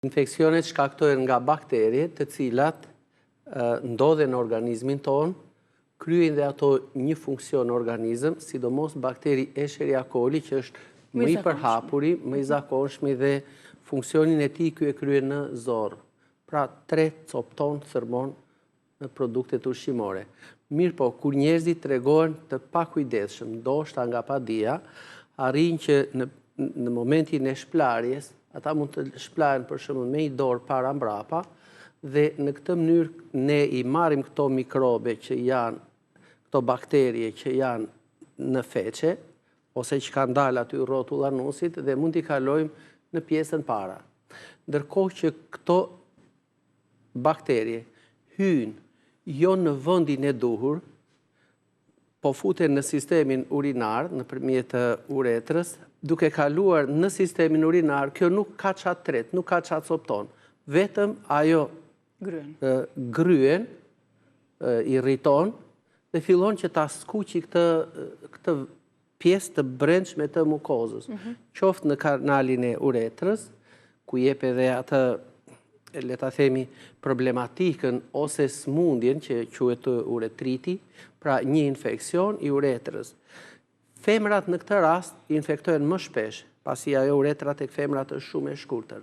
Infeksionet shkaktohen nga bakterje të cilat ndodhen në organizmin tonë, kryejnë dhe ato një funksion në organizëm, sidomos bakteri Escherichia coli, që është më i përhapuri, më i zakonshmi dhe funksionin e tij ky e kryen në zorë. Pra tret, copton, thërmon në produktet ushqimore. Mirë po, kur njerëzit tregohen të pakujdesshëm, ndoshta nga padia, arrin që në momentin e shplarjes, ata mund të shplahen për shembull me një dorë para mbrapa, dhe në këtë mënyrë ne i marrim këto mikrobe që janë, këto bakterje që janë në feqe, ose që kanë dalë aty rrotull anusit, dhe mund t'i kalojmë në pjesën para. Ndërkohë që këto bakterje hynë jo në vendin e duhur, po futen në sistemin urinar nëpërmjet uretrës, duke kaluar në sistemin urinar, kjo nuk ka çat tret, nuk ka çat copton, vetëm ajo gryen, irriton dhe fillon që ta skuqi këtë pjesë të brendshme të mukozës, qoftë në kanalin e uretrës, ku jep edhe atë, le ta themi, problematikën ose smundjen që quhet uretriti, pra një infeksion i uretrës. Femrat në këtë rast infektohen më shpesh, pasi ajo uretra tek femrat është shumë e shkurtër.